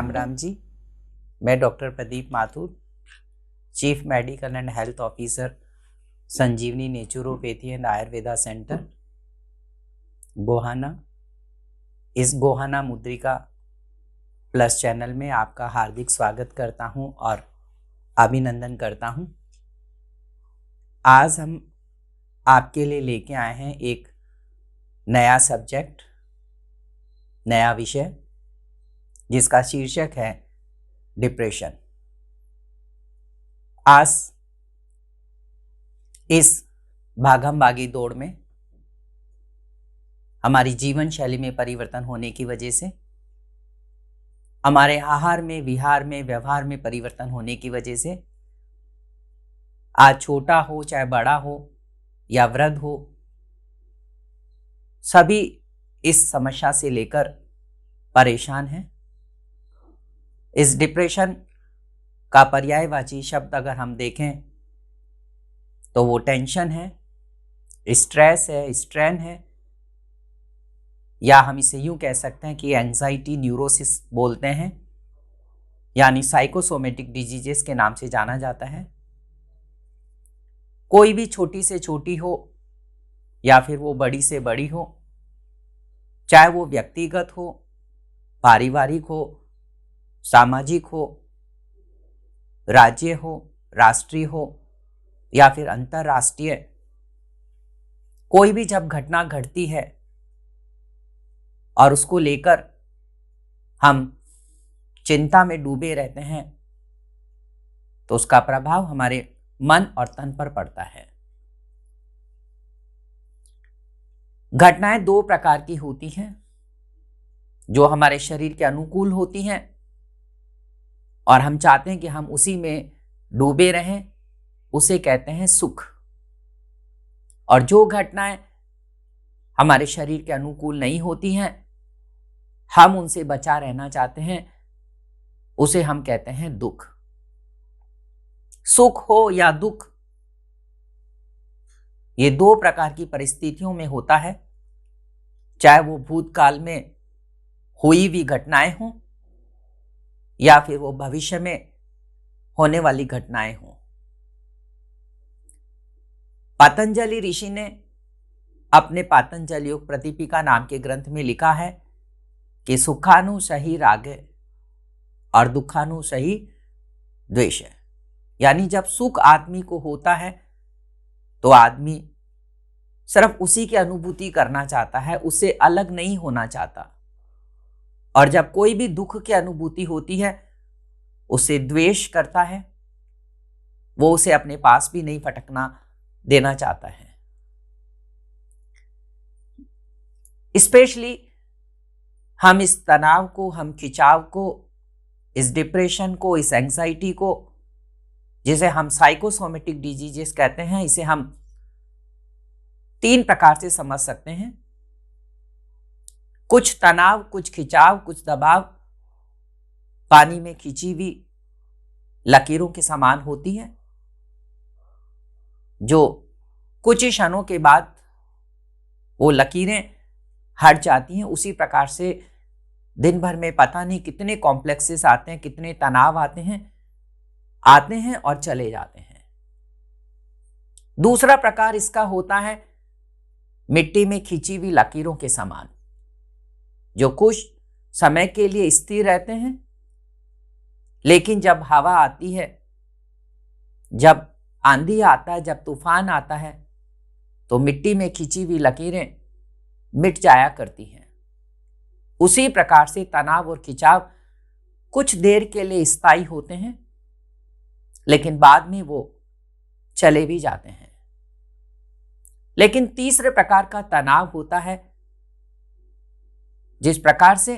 राम राम जी। मैं doctor Pradeep Mathur, chief medical and health officer, Sanjeevani naturopathy and Ayurveda centre, Gohana. इस गोहाना मुद्रिका प्लस चैनल में आपका हार्दिक स्वागत करता हूं और अभिनंदन करता हूं। आज हम आपके लिए लेके आए हैं एक नया सब्जेक्ट, नया विषय, जिसका शीर्षक है डिप्रेशन। आज इस भागम भागी दौड़ में हमारी जीवन शैली में परिवर्तन होने की वजह से, हमारे आहार में, विहार में, व्यवहार में परिवर्तन होने की वजह से, आज छोटा हो चाहे बड़ा हो या वृद्ध हो, सभी इस समस्या से लेकर परेशान हैं। इस डिप्रेशन का पर्यायवाची शब्द अगर हम देखें तो वो टेंशन है, स्ट्रेस है, स्ट्रेन है, या हम इसे यूं कह सकते हैं कि एंजाइटी न्यूरोसिस बोलते हैं, यानी साइकोसोमेटिक डिजीजेस के नाम से जाना जाता है। कोई भी छोटी से छोटी हो या फिर वो बड़ी से बड़ी हो, चाहे वो व्यक्तिगत हो, पारिवारिक हो, सामाजिक हो, राज्य हो, राष्ट्रीय हो या फिर अंतरराष्ट्रीय, कोई भी जब घटना घटती है और उसको लेकर हम चिंता में डूबे रहते हैं, तो उसका प्रभाव हमारे मन और तन पर पड़ता है। घटनाएं दो प्रकार की होती हैं, जो हमारे शरीर के अनुकूल होती हैं और हम चाहते हैं कि हम उसी में डूबे रहें, उसे कहते हैं सुख। और जो घटनाएं हमारे शरीर के अनुकूल नहीं होती हैं, हम उनसे बचा रहना चाहते हैं, उसे हम कहते हैं दुख। सुख हो या दुख, ये दो प्रकार की परिस्थितियों में होता है, चाहे वो भूतकाल में हुई हुई घटनाएं हों या फिर वो भविष्य में होने वाली घटनाएं हों। पतंजलि ऋषि ने अपने पातंजलि योग प्रतिपिका नाम के ग्रंथ में लिखा है कि सुखानु सही राग और दुखानु सही द्वेष है। यानी जब सुख आदमी को होता है तो आदमी सिर्फ उसी की अनुभूति करना चाहता है, उससे अलग नहीं होना चाहता। और जब कोई भी दुख की अनुभूति होती है, उसे द्वेष करता है, वो उसे अपने पास भी नहीं फटकना देना चाहता है। स्पेशली हम इस तनाव को, हम खिंचाव को, इस डिप्रेशन को, इस एंजाइटी को, जिसे हम साइकोसोमेटिक डिजीजेस कहते हैं, इसे हम तीन प्रकार से समझ सकते हैं। कुछ तनाव, कुछ खिंचाव, कुछ दबाव पानी में खींची हुई लकीरों के समान होती है, जो कुछ ही क्षणों के बाद वो लकीरें हट जाती हैं। उसी प्रकार से दिन भर में पता नहीं कितने कॉम्प्लेक्सेस आते हैं, कितने तनाव आते हैं और चले जाते हैं। दूसरा प्रकार इसका होता है मिट्टी में खींची हुई लकीरों के समान, जो कुछ समय के लिए स्थिर रहते हैं, लेकिन जब हवा आती है, जब आंधी आता है, जब तूफान आता है, तो मिट्टी में खींची हुई लकीरें मिट जाया करती हैं। उसी प्रकार से तनाव और खिंचाव कुछ देर के लिए स्थायी होते हैं, लेकिन बाद में वो चले भी जाते हैं। लेकिन तीसरे प्रकार का तनाव होता है, जिस प्रकार से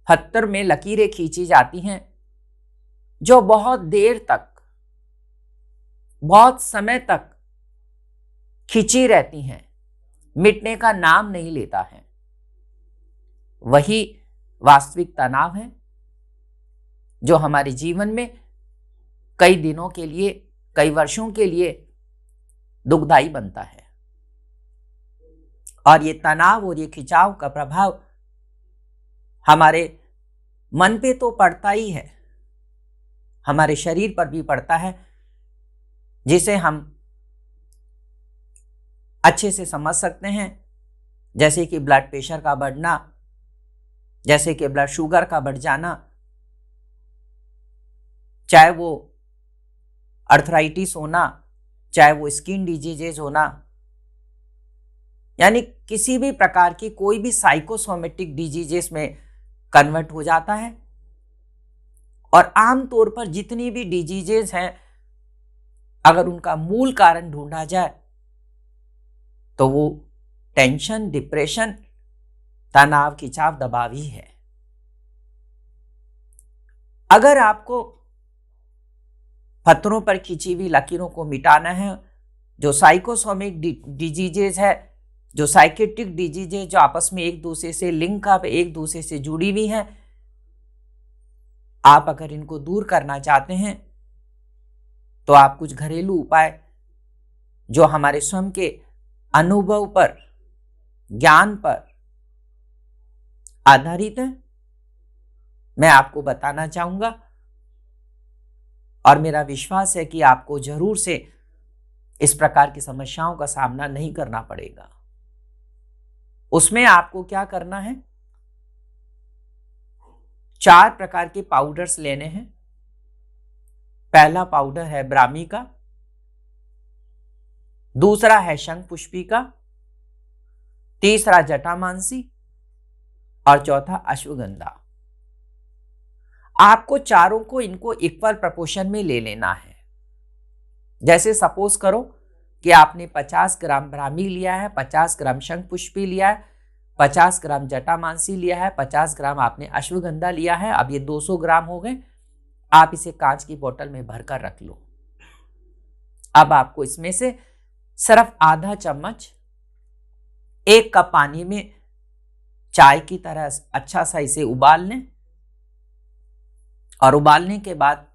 पत्थर में लकीरें खींची जाती हैं, जो बहुत देर तक, बहुत समय तक खींची रहती हैं, मिटने का नाम नहीं लेता है। वही वास्तविक तनाव है, जो हमारे जीवन में कई दिनों के लिए, कई वर्षों के लिए दुखदाई बनता है। और ये तनाव और ये खिंचाव का प्रभाव हमारे मन पे तो पड़ता ही है, हमारे शरीर पर भी पड़ता है, जिसे हम अच्छे से समझ सकते हैं। जैसे कि ब्लड प्रेशर का बढ़ना, जैसे कि ब्लड शुगर का बढ़ जाना, चाहे वो अर्थराइटिस होना, चाहे वो स्किन डिजीजेज होना, यानी किसी भी प्रकार की कोई भी साइकोसोमेटिक डिजीजेस में कन्वर्ट हो जाता है। और आमतौर पर जितनी भी डिजीजेस हैं, अगर उनका मूल कारण ढूंढा जाए तो वो टेंशन, डिप्रेशन, तनाव, खिंचाव, दबाव ही है। अगर आपको पत्थरों पर खींची हुई लकीरों को मिटाना है, जो साइकोसोमिक डिजीजेज है, जो साइकेट्रिक डिजीजेज जो आपस में एक दूसरे से लिंक अप, एक दूसरे से जुड़ी हुई है, आप अगर इनको दूर करना चाहते हैं तो आप कुछ घरेलू उपाय जो हमारे स्वयं के अनुभव पर, ज्ञान पर आधारित है, मैं आपको बताना चाहूंगा। और मेरा विश्वास है कि आपको जरूर से इस प्रकार की समस्याओं का सामना नहीं करना पड़ेगा। उसमें आपको क्या करना है, 4 प्रकार के पाउडर्स लेने हैं। पहला पाउडर है ब्राह्मी का, दूसरा है शंख पुष्पी का, तीसरा जटामांसी और चौथा अश्वगंधा। आपको चारों को इनको इक्वल प्रपोर्शन में ले लेना है। जैसे सपोज करो कि आपने 50 ग्राम ब्राह्मी लिया है, 50 ग्राम शंख पुष्पी लिया है, 50 ग्राम जटामांसी लिया है, 50 ग्राम आपने अश्वगंधा लिया है। अब ये 200 ग्राम हो गए। आप इसे कांच की बोतल में भरकर रख लो। अब आपको इसमें से सिर्फ आधा चम्मच 1 कप पानी में चाय की तरह अच्छा सा इसे उबाल लें, और उबालने के बाद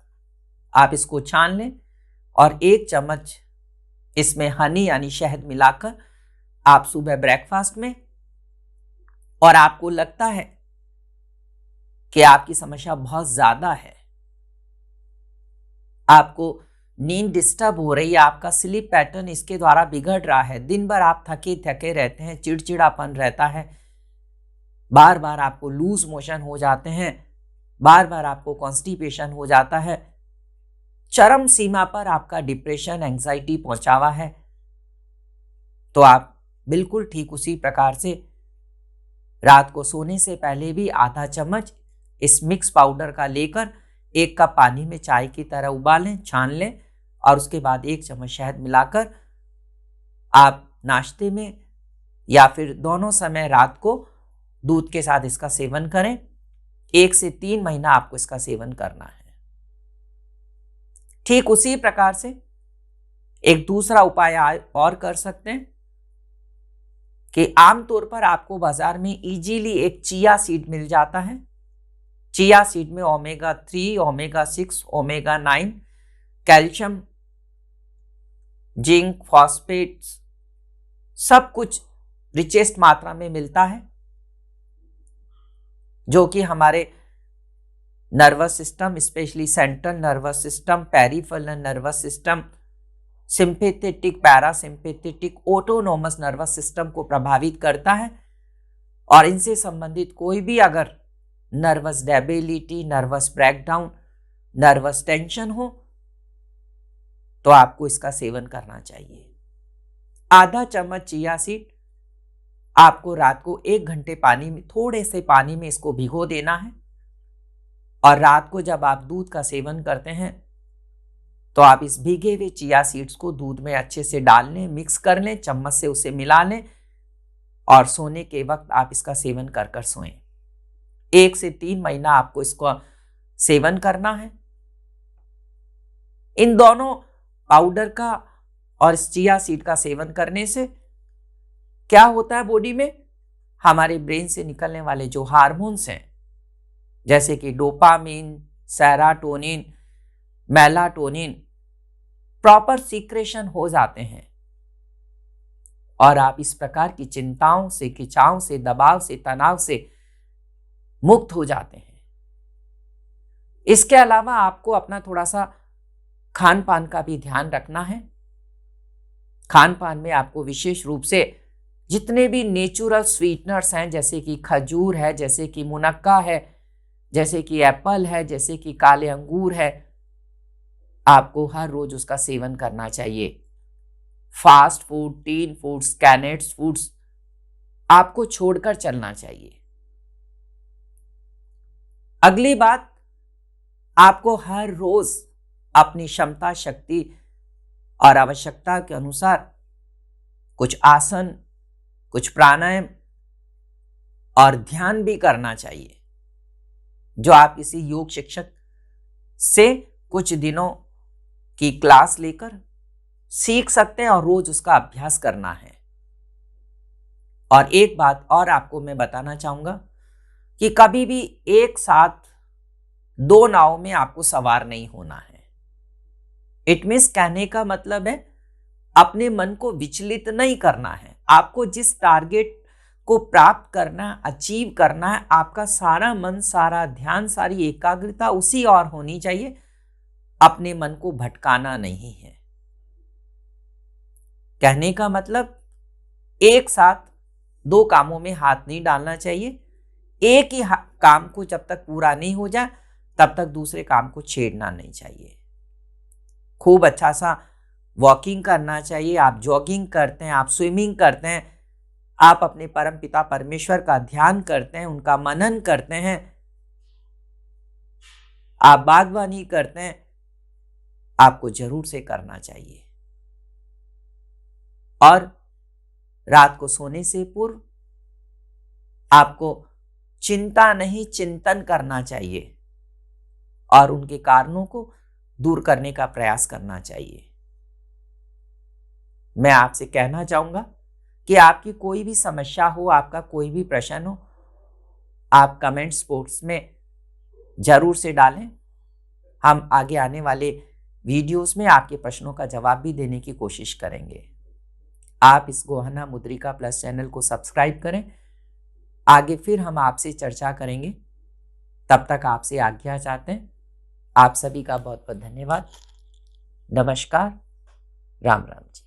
आप इसको छान लें और 1 चम्मच इसमें हनी यानी शहद मिलाकर आप सुबह ब्रेकफास्ट में, और आपको लगता है कि आपकी समस्या बहुत ज्यादा है, आपको नींद डिस्टर्ब हो रही है, आपका स्लीप पैटर्न इसके द्वारा बिगड़ रहा है, दिन भर आप थके थके रहते हैं, चिड़चिड़ापन रहता है, बार बार आपको लूज मोशन हो जाते हैं, बार बार आपको कॉन्स्टिपेशन हो जाता है, चरम सीमा पर आपका डिप्रेशन, एंजाइटी पहुंचा हुआ है, तो आप बिल्कुल ठीक उसी प्रकार से रात को सोने से पहले भी आधा चम्मच इस मिक्स पाउडर का लेकर 1 कप पानी में चाय की तरह उबालें, छान लें, और उसके बाद 1 चम्मच शहद मिलाकर आप नाश्ते में या फिर दोनों समय रात को दूध के साथ इसका सेवन करें। 1 से 3 महीना आपको इसका सेवन करना है। ठीक उसी प्रकार से एक दूसरा उपाय और कर सकते हैं कि आमतौर पर आपको बाजार में इजीली एक चिया सीड मिल जाता है। चिया सीड में omega 3, omega 6, omega 9, calcium, zinc, phosphates सब कुछ रिचेस्ट मात्रा में मिलता है, जो कि हमारे nervous system, specially central nervous system, peripheral nervous system, sympathetic, parasympathetic, autonomous nervous system को प्रभावित करता है। और इनसे संबंधित कोई भी अगर nervous debility, nervous breakdown, nervous tension हो तो आपको इसका सेवन करना चाहिए। आधा चम्मच चिया सीड आपको रात को 1 घंटे पानी में, थोड़े से पानी में इसको भिगो देना है, और रात को जब आप दूध का सेवन करते हैं तो आप इस भीगे हुए चिया सीड्स को दूध में अच्छे से डाल लें, मिक्स कर लें, चम्मच से उसे मिला लें, और सोने के वक्त आप इसका सेवन कर कर सोएं। 1 से 3 महीना आपको इसको सेवन करना है। इन दोनों पाउडर का और इस चिया सीड का सेवन करने से क्या होता है बॉडी में, हमारे ब्रेन से निकलने वाले जो हार्मोन्स हैं, जैसे कि dopamine, serotonin, melatonin, proper secretion हो जाते हैं, और आप इस प्रकार की चिंताओं से, खिंचाव से, दबाव से, तनाव से मुक्त हो जाते हैं। इसके अलावा आपको अपना थोड़ा सा खान पान का भी ध्यान रखना है। खान पान में आपको विशेष रूप से जितने भी नेचुरल स्वीटनर्स हैं, जैसे कि खजूर है, जैसे कि मुनक्का है, जैसे कि एप्पल है, जैसे कि काले अंगूर है, आपको हर रोज उसका सेवन करना चाहिए। फास्ट फूड, टीन फूड्स, कैनेट्स फूड्स आपको छोड़कर चलना चाहिए। अगली बात, आपको हर रोज अपनी क्षमता, शक्ति और आवश्यकता के अनुसार कुछ आसन, कुछ प्राणायाम और ध्यान भी करना चाहिए, जो आप किसी योग शिक्षक से कुछ दिनों की क्लास लेकर सीख सकते हैं और रोज उसका अभ्यास करना है। और एक बात और आपको मैं बताना चाहूंगा कि कभी भी एक साथ दो नाव में आपको सवार नहीं होना है। इट मीन्स, कहने का मतलब है अपने मन को विचलित नहीं करना है। आपको जिस टारगेट को प्राप्त करना, अचीव करना है, आपका सारा मन, सारा ध्यान, सारी एकाग्रता उसी और होनी चाहिए। अपने मन को भटकाना नहीं है। कहने का मतलब, एक साथ दो कामों में हाथ नहीं डालना चाहिए। एक ही काम को जब तक पूरा नहीं हो जाए तब तक दूसरे काम को छेड़ना नहीं चाहिए। खूब अच्छा सा वॉकिंग करना चाहिए। आप जॉगिंग करते हैं, आप स्विमिंग करते हैं, आप अपने परम पिता परमेश्वर का ध्यान करते हैं, उनका मनन करते हैं, आप बागवानी करते हैं, आपको जरूर से करना चाहिए। और रात को सोने से पूर्व आपको चिंता नहीं, चिंतन करना चाहिए और उनके कारणों को दूर करने का प्रयास करना चाहिए। मैं आपसे कहना चाहूंगा कि आपकी कोई भी समस्या हो, आपका कोई भी प्रश्न हो, आप कमेंट्स बॉक्स में जरूर से डालें। हम आगे आने वाले वीडियोस में आपके प्रश्नों का जवाब भी देने की कोशिश करेंगे। आप इस गोहना मुद्रिका प्लस चैनल को सब्सक्राइब करें। आगे फिर हम आपसे चर्चा करेंगे। तब तक आपसे आज्ञा चाहते हैं। आप सभी का बहुत बहुत धन्यवाद। नमस्कार। राम राम जी।